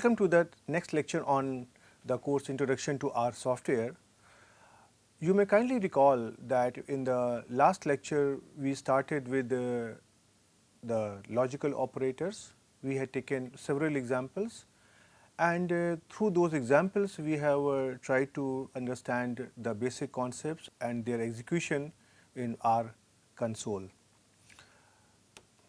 Welcome to the next lecture on the course Introduction to R Software. You may kindly recall that in the last lecture we started with the logical operators. We had taken several examples, and through those examples we have tried to understand the basic concepts and their execution in R console.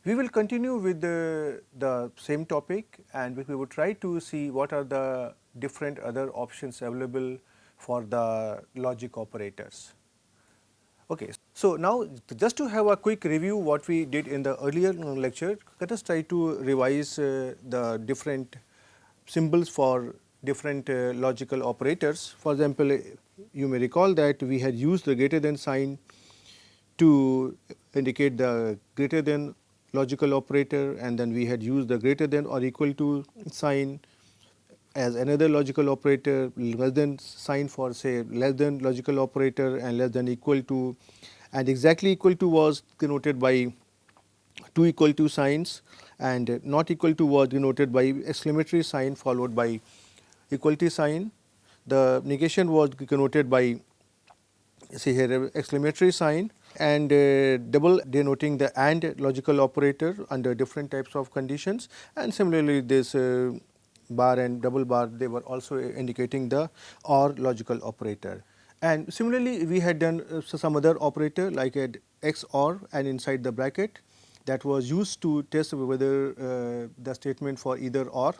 We will continue with the same topic, and we will try to see what are the different other options available for the logic operators. Okay. So, now just to have a quick review what we did in the earlier lecture, let us try to revise the different symbols for different logical operators. For example, you may recall that we had used the greater than sign to indicate the greater than logical operator, and then we had used the greater than or equal to sign as another logical operator, less than sign for say less than logical operator, and less than equal to, and exactly equal to was denoted by two equal to signs, and not equal to was denoted by exclamatory sign followed by equality sign. The negation was denoted by say here exclamatory sign, and double denoting the AND logical operator under different types of conditions, and similarly this bar and double bar, they were also indicating the OR logical operator. And similarly we had done some other operator like a XOR and inside the bracket that was used to test whether the statement for either OR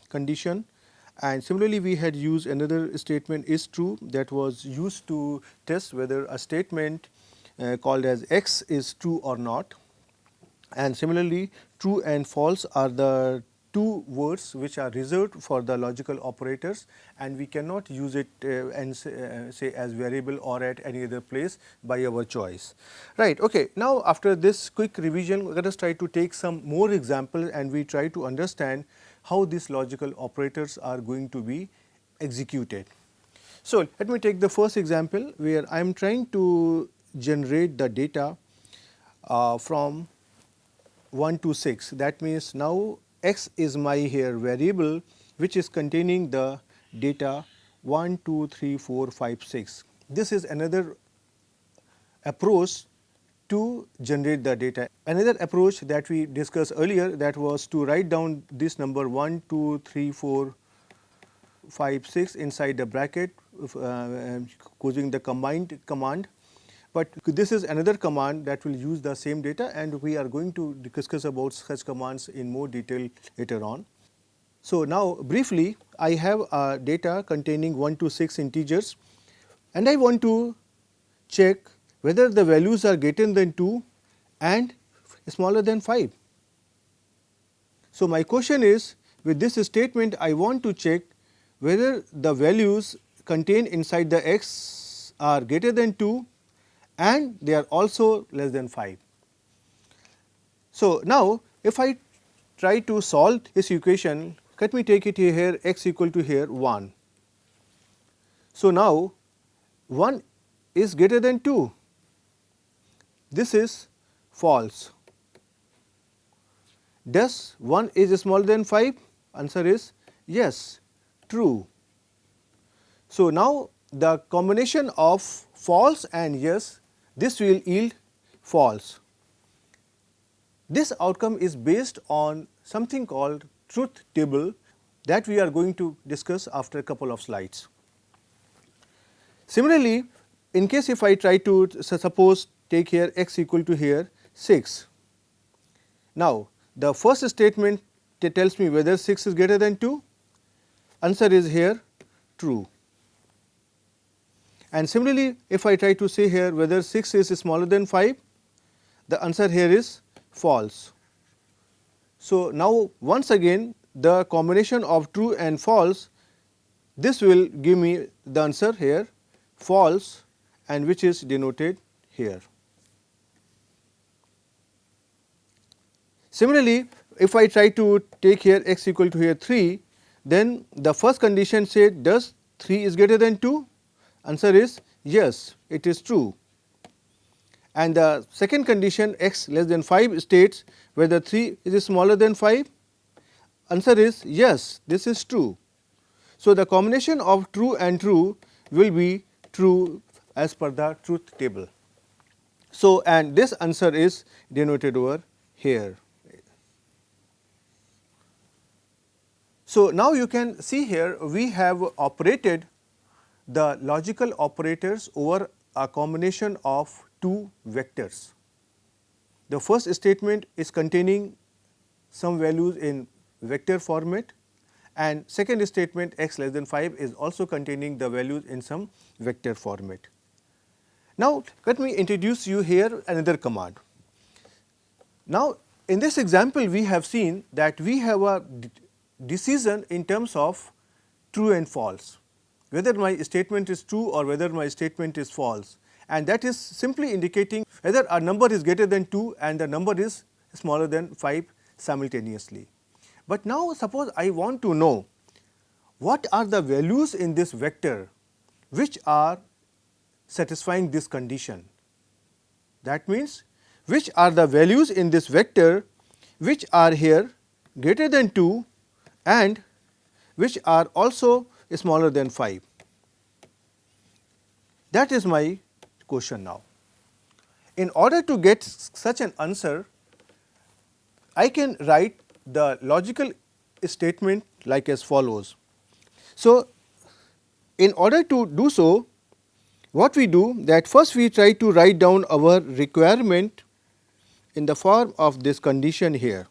condition. And similarly we had used another statement is true that was used to test whether a statement called as X is true or not. And similarly true and false are the two words which are reserved for the logical operators, and we cannot use it and say as variable or at any other place by our choice. Right. Okay. Now, after this quick revision, let us try to take some more examples and we try to understand how these logical operators are going to be executed. So, let me take the first example where I am trying to generate the data from 1 to 6. That means, now X is my here variable which is containing the data 1, 2, 3, 4, 5, 6. This is another approach to generate the data. Another approach that we discussed earlier, that was to write down this number 1, 2, 3, 4, 5, 6 inside the bracket using the combined command. But this is another command that will use the same data, and we are going to discuss about such commands in more detail later on. So, now briefly I have data containing 1 to 6 integers, and I want to check whether the values are greater than 2 and smaller than 5. So, my question is, with this statement I want to check whether the values contained inside the X are greater than 2 and they are also less than 5. So, now if I try to solve this equation, let me take it here x equal to here 1. So, now 1 is greater than 2, this is false. Does 1 is smaller than 5? Answer is yes, true. So, now the combination of false and yes, this will yield false. This outcome is based on something called truth table that we are going to discuss after a couple of slides. Similarly, in case if I try to suppose take here x equal to here 6. Now, the first statement tells me whether 6 is greater than 2, answer is here true. And similarly, if I try to say here whether 6 is smaller than 5, the answer here is false. So, now once again the combination of true and false, this will give me the answer here false, and which is denoted here. Similarly, if I try to take here x equal to here 3, then the first condition said does 3 is greater than 2? Answer is yes, it is true. And the second condition x less than 5 states whether 3 is smaller than 5. Answer is yes, this is true. So, the combination of true and true will be true as per the truth table. So, and this answer is denoted over here. So, now you can see here we have operated the logical operators over a combination of two vectors. The first statement is containing some values in vector format, and second statement x less than 5 is also containing the values in some vector format. Now, let me introduce you here another command. Now, in this example we have seen that we have a decision in terms of true and false, whether my statement is true or whether my statement is false, and that is simply indicating whether a number is greater than 2 and the number is smaller than 5 simultaneously. But now suppose I want to know what are the values in this vector which are satisfying this condition. That means, which are the values in this vector which are here greater than 2 and which are also smaller than 5. That is my question now. In order to get such an answer, I can write the logical statement like as follows. So, in order to do so, what we do that first we try to write down our requirement in the form of this condition here.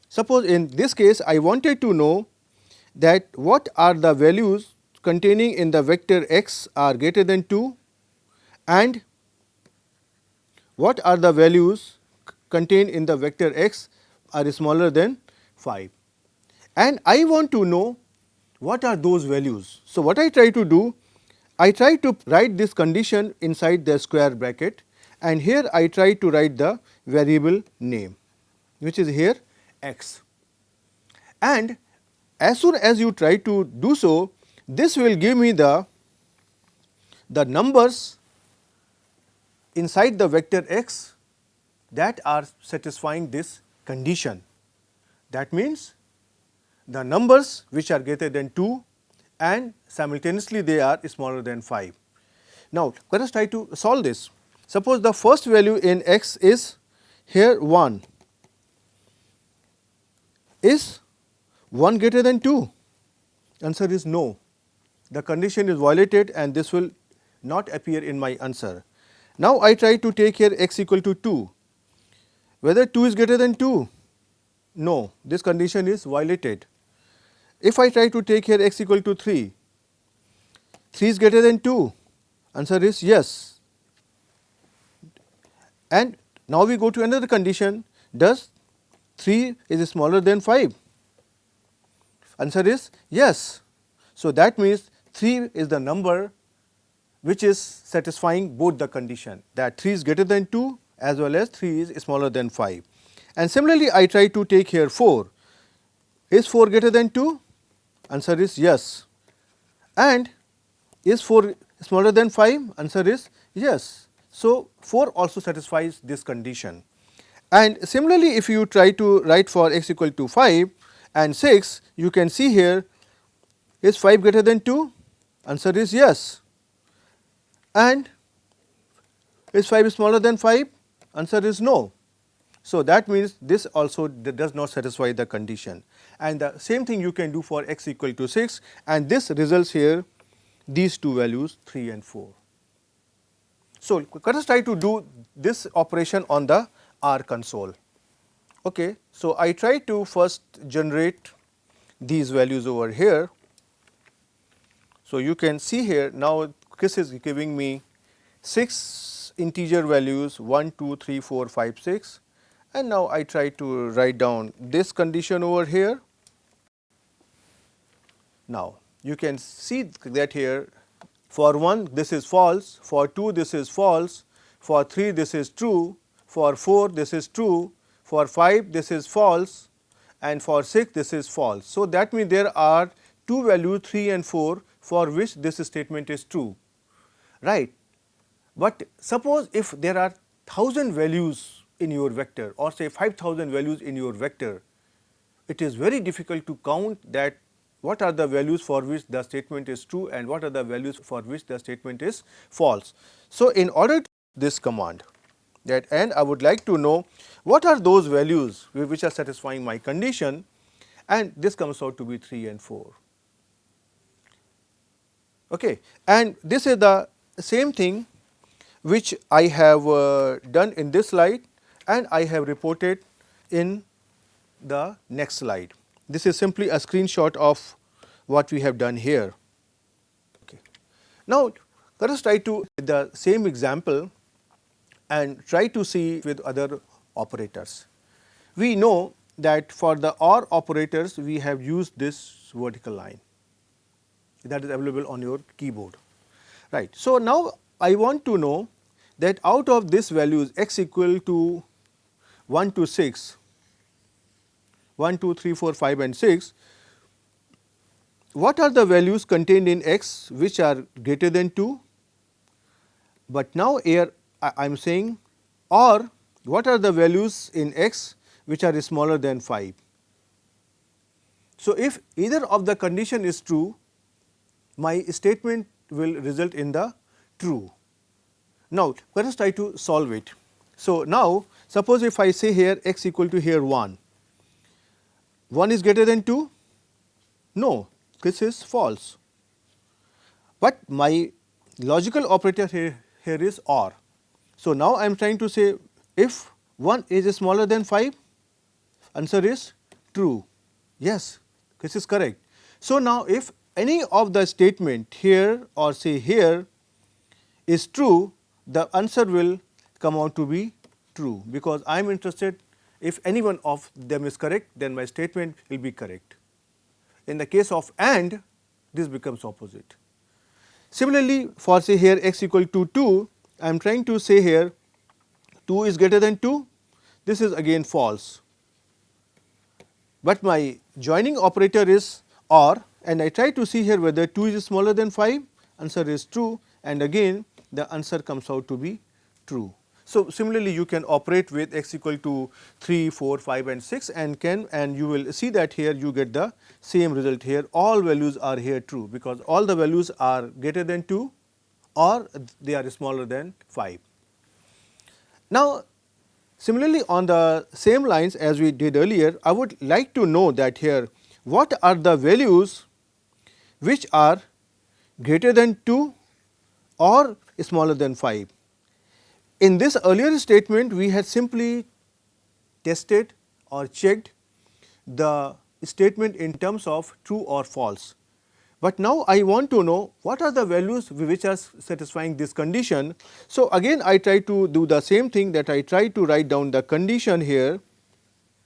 Suppose in this case I wanted to know that what are the values containing in the vector x are greater than 2 and what are the values contained in the vector x are smaller than 5, and I want to know what are those values. So, what I try to do, I try to write this condition inside the square bracket, and here I try to write the variable name which is here x, and as soon as you try to do so, this will give me the numbers inside the vector x that are satisfying this condition. That means, the numbers which are greater than 2 and simultaneously they are smaller than 5. Now, let us try to solve this. Suppose the first value in x is here 1. Is 1 greater than 2? Answer is no. The condition is violated and this will not appear in my answer. Now, I try to take here x equal to 2. Whether 2 is greater than 2? No, this condition is violated. If I try to take here x equal to 3, 3 is greater than 2? Answer is yes. And now we go to another condition, does 3 is smaller than 5? Answer is yes. So, that means 3 is the number which is satisfying both the condition, that 3 is greater than 2 as well as 3 is smaller than 5. And similarly, I try to take here 4. Is 4 greater than 2? Answer is yes. And is 4 smaller than 5? Answer is yes. So, 4 also satisfies this condition. And similarly, if you try to write for x equal to 5 and 6, you can see here, is 5 greater than 2? Answer is yes. And is 5 smaller than 5? Answer is no. So, that means this also does not satisfy the condition, and the same thing you can do for x equal to 6, and this results here these two values 3 and 4. So, let us try to do this operation on the R console. Okay. So, I try to first generate these values over here. So, you can see here now this is giving me 6 integer values 1, 2, 3, 4, 5, 6. And now I try to write down this condition over here. Now, you can see that here for 1 this is false, for 2 this is false, for 3 this is true, for 4 this is true, for 5 this is false, and for 6 this is false. So, that means there are two values 3 and 4 for which this statement is true, right. But suppose if there are 1000 values in your vector or say 5000 values in your vector, it is very difficult to count that what are the values for which the statement is true and what are the values for which the statement is false. So, in order to this command that and I would like to know what are those values which are satisfying my condition, and this comes out to be 3 and 4. Okay. And this is the same thing which I have done in this slide and I have reported in the next slide. This is simply a screenshot of what we have done here. Okay. Now, let us try to the same example and try to see with other operators. We know that for the OR operators we have used this vertical line that is available on your keyboard, right. So, now I want to know that out of this values x equal to 1 to 6, 1, 2, 3, 4, 5 and 6, what are the values contained in x which are greater than 2, but now here I am saying or what are the values in x which are smaller than 5. So, if either of the condition is true, my statement will result in the true. Now, let us try to solve it. So, now suppose if I say here x equal to here 1 is greater than 2? No, this is false. But my logical operator here is OR. So, now I am trying to say if 1 is smaller than 5, answer is true. Yes, this is correct. So, now if any of the statement here or say here is true, the answer will come out to be true, because I am interested if any one of them is correct, then my statement will be correct. In the case of AND, this becomes opposite. Similarly, for say here x equal to 2, I am trying to say here 2 is greater than 2, this is again false. But my joining operator is OR and I try to see here whether 2 is smaller than 5, answer is true, and again the answer comes out to be true. So, similarly you can operate with x equal to 3, 4, 5 and 6 and you will see that here you get the same result here, all values are here true, because all the values are greater than 2 or they are smaller than 5. Now, similarly on the same lines as we did earlier, I would like to know that here what are the values which are greater than 2 or smaller than 5. In this earlier statement, we had simply tested or checked the statement in terms of true or false. But now I want to know what are the values which are satisfying this condition. So, again I try to do the same thing, that I try to write down the condition here,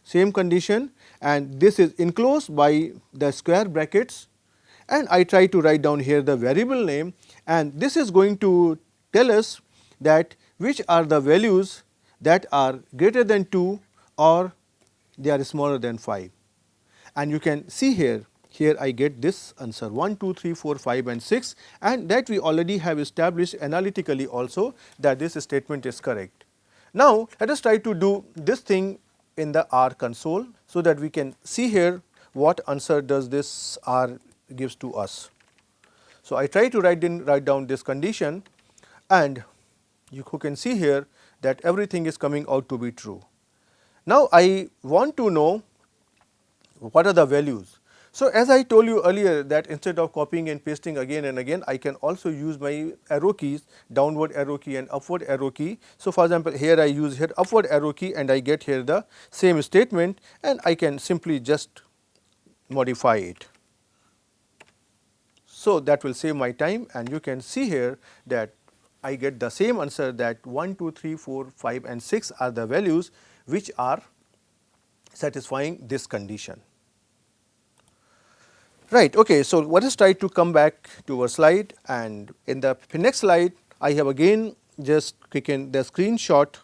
same condition, and this is enclosed by the square brackets, and I try to write down here the variable name, and this is going to tell us that which are the values that are greater than 2 or they are smaller than 5. And you can see here I get this answer 1, 2, 3, 4, 5 and 6, and that we already have established analytically also that this statement is correct. Now, let us try to do this thing in the R console, so that we can see here what answer does this R gives to us. So, I try to write down this condition, and you can see here that everything is coming out to be true. Now, I want to know what are the values. So, as I told you earlier that instead of copying and pasting again and again, I can also use my arrow keys, downward arrow key and upward arrow key. So, for example, here I use here upward arrow key and I get here the same statement, and I can simply just modify it. So, that will save my time, and you can see here that I get the same answer, that 1, 2, 3, 4, 5 and 6 are the values which are satisfying this condition. Right. Okay. So, let us try to come back to our slide, and in the next slide I have again just taken the screenshot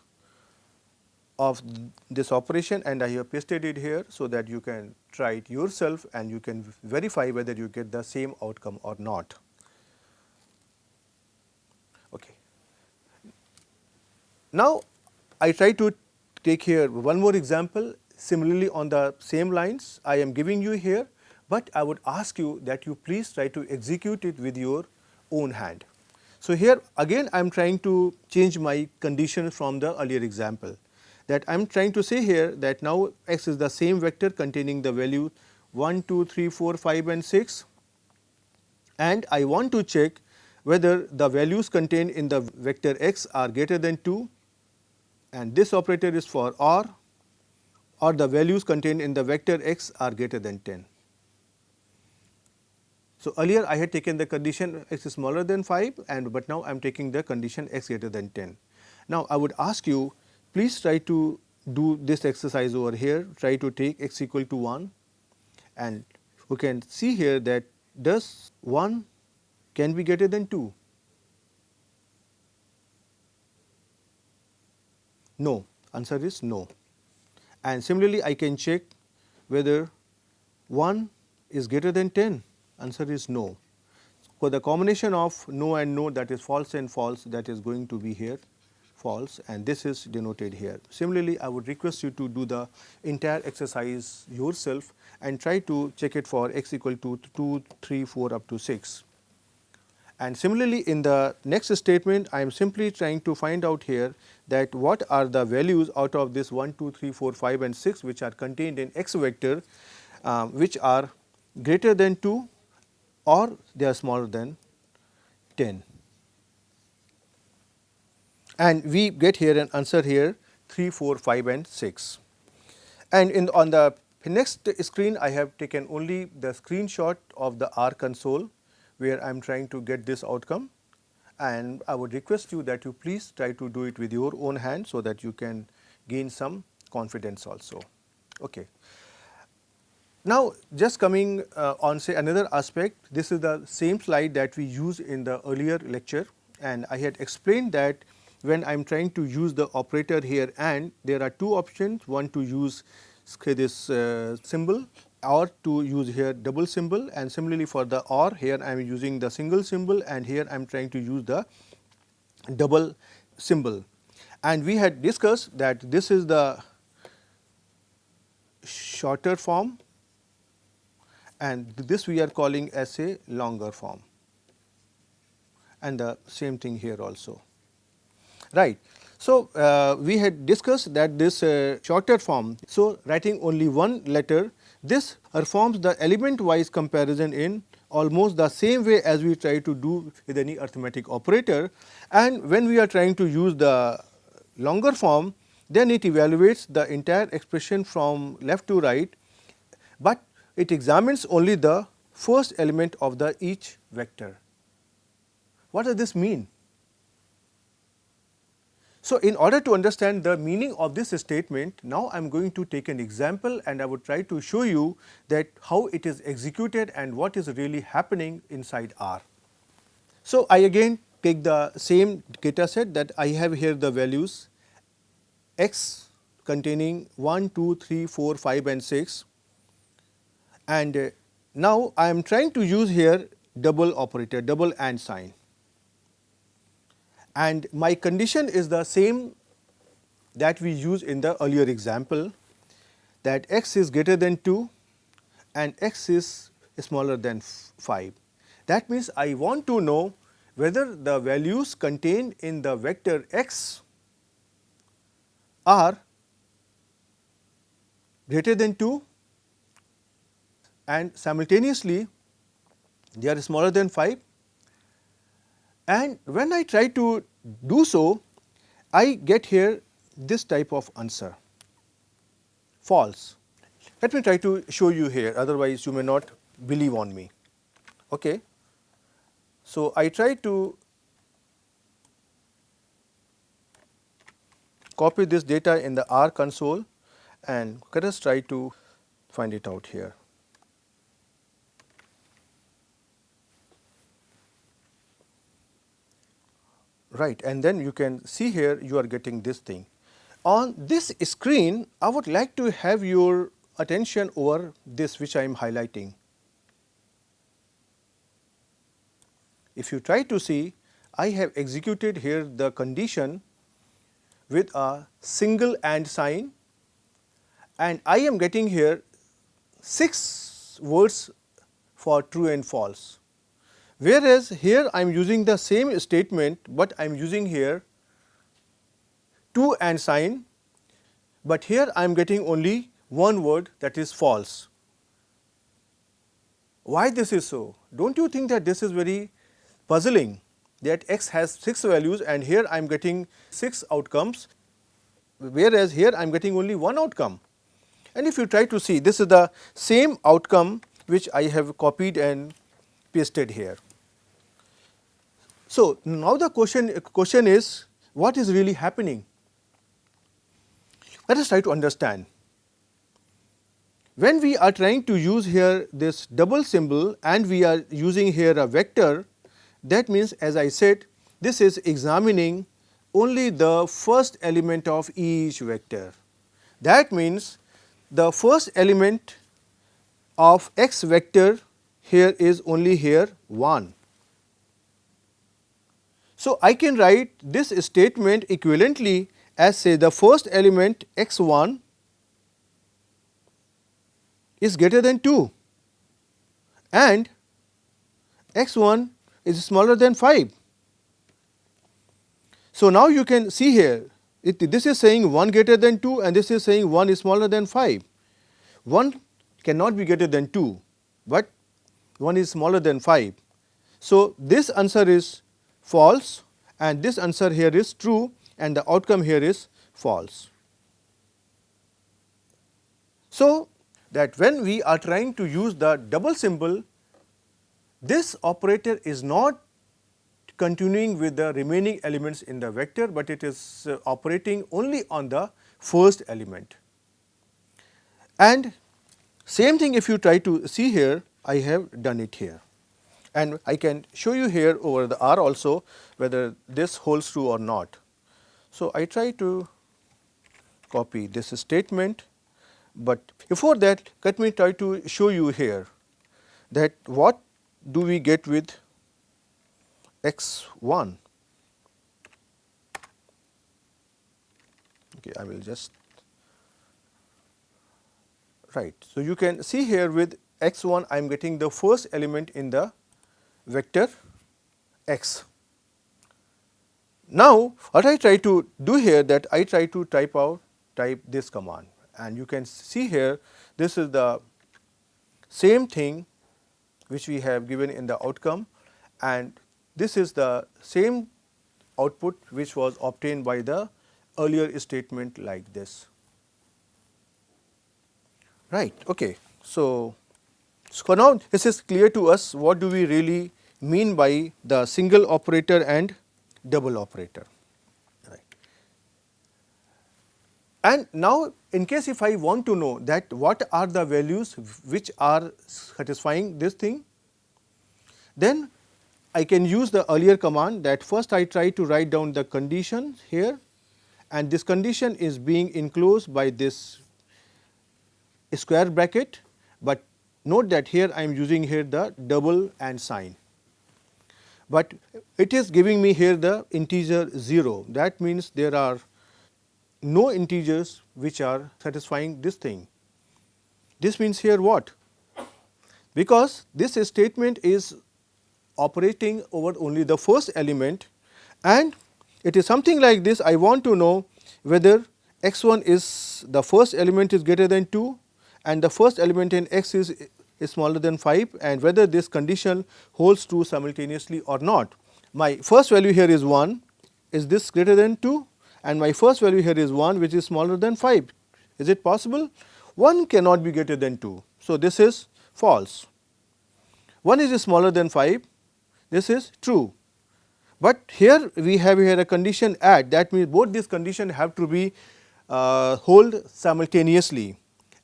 of this operation and I have pasted it here, so that you can try it yourself and you can verify whether you get the same outcome or not. Okay. Now, I try to take here one more example, similarly on the same lines I am giving you here, but I would ask you that you please try to execute it with your own hand. So, here again I am trying to change my condition from the earlier example, that I am trying to say here that now x is the same vector containing the value 1, 2, 3, 4, 5 and 6, and I want to check whether the values contained in the vector x are greater than 2, and this operator is for or the values contained in the vector x are greater than 10. So, earlier I had taken the condition x is smaller than 5, but now I am taking the condition x greater than 10. Now, I would ask you, please try to do this exercise over here, try to take x equal to 1, and we can see here that does 1 can be greater than 2? No, answer is no. And similarly, I can check whether 1 is greater than 10, answer is no. For the combination of no and no, that is false and false, that is going to be here false, and this is denoted here. Similarly, I would request you to do the entire exercise yourself and try to check it for x equal to 2, 3, 4 up to 6. And similarly, in the next statement, I am simply trying to find out here that what are the values out of this 1, 2, 3, 4, 5 and 6 which are contained in x vector, which are greater than 2 or they are smaller than 10. And we get here an answer here 3, 4, 5 and 6. And on the next screen, I have taken only the screenshot of the R console where I am trying to get this outcome, and I would request you that you please try to do it with your own hand so that you can gain some confidence also. Okay. Now, just coming on say another aspect, this is the same slide that we used in the earlier lecture, and I had explained that when I am trying to use the operator here, and there are two options, one to use this symbol or to use here double symbol, and similarly for the or, here I am using the single symbol and here I am trying to use the double symbol. And we had discussed that this is the shorter form and this we are calling as a longer form, and the same thing here also, right. So, we had discussed that this shorter form, so writing only one letter, this performs the element wise comparison in almost the same way as we try to do with any arithmetic operator, and when we are trying to use the longer form, then it evaluates the entire expression from left to right, but it examines only the first element of the each vector. What does this mean? So, in order to understand the meaning of this statement, now I am going to take an example and I would try to show you that how it is executed and what is really happening inside R. So, I again take the same data set that I have here the values x containing 1, 2, 3, 4, 5 and 6, and now I am trying to use here double operator, double AND sign. And my condition is the same that we used in the earlier example, that x is greater than 2 and x is smaller than 5. That means, I want to know whether the values contained in the vector x are greater than 2 and simultaneously they are smaller than 5. And when I try to do so, I get here this type of answer, false. Let me try to show you here, otherwise you may not believe on me. Okay. So, I try to copy this data in the R console and let us try to find it out here. Right, and then you can see here you are getting this thing. On this screen, I would like to have your attention over this which I am highlighting. If you try to see, I have executed here the condition with a single AND sign, and I am getting here 6 words for true and false. Whereas here I am using the same statement, but I am using here to and sign, but here I am getting only one word, that is false. Why this is so? Don't you think that this is very puzzling, that x has 6 values and here I am getting 6 outcomes, whereas here I am getting only one outcome. And if you try to see, this is the same outcome which I have copied and pasted here. So, now the question is, what is really happening? Let us try to understand. When we are trying to use here this double symbol and we are using here a vector, that means, as I said, this is examining only the first element of each vector. That means, the first element of x vector here is only here 1. So, I can write this statement equivalently as, say, the first element x 1 is greater than 2 and x 1 is smaller than 5. So, now you can see here, this is saying 1 greater than 2 and this is saying 1 is smaller than 5. 1 cannot be greater than 2, but 1 is smaller than 5. So, this answer is false and this answer here is true and the outcome here is false. So, that when we are trying to use the double symbol, this operator is not continuing with the remaining elements in the vector, but it is operating only on the first element. And same thing if you try to see here, I have done it here. And I can show you here over the R also whether this holds true or not. So, I try to copy this statement, but before that let me try to show you here that what do we get with x 1. Okay, I will just write. So, you can see here with x 1 I am getting the first element in the vector x. Now, what I try to do here, that I try to type this command, and you can see here this is the same thing which we have given in the outcome, and this is the same output which was obtained by the earlier statement like this. Right. Okay. So, now this is clear to us what do we really mean by the single operator and double operator. Right. And now, in case if I want to know that what are the values which are satisfying this thing, then I can use the earlier command, that first I try to write down the condition here, and this condition is being enclosed by this square bracket, but note that here I am using here the double and sign, but it is giving me here the integer 0. That means there are no integers which are satisfying this thing. This means here what? Because this statement is operating over only the first element, and it is something like this. I want to know whether x 1 is the first element is greater than 2 and the first element in x is smaller than 5, and whether this condition holds true simultaneously or not. My first value here is 1, is this greater than 2, and my first value here is 1 which is smaller than 5. Is it possible? 1 cannot be greater than 2. So, this is false. 1 is smaller than 5, this is true. But here we have here a condition add, that means both these conditions have to be hold simultaneously,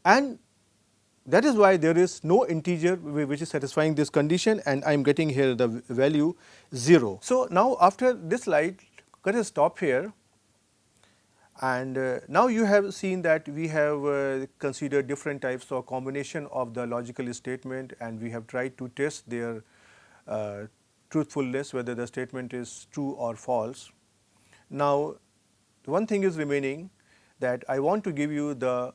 and that is why there is no integer which is satisfying this condition, and I am getting here the value 0. So, now after this slide, let us stop here, and now you have seen that we have considered different types of combination of the logical statement, and we have tried to test their truthfulness, whether the statement is true or false. Now, one thing is remaining, that I want to give you the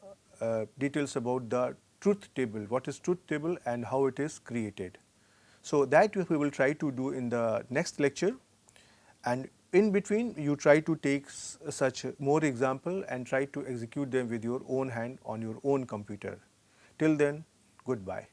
details about the truth table, what is truth table and how it is created. So that we will try to do in the next lecture, and in between you try to take such more example and try to execute them with your own hand on your own computer. Till then, goodbye.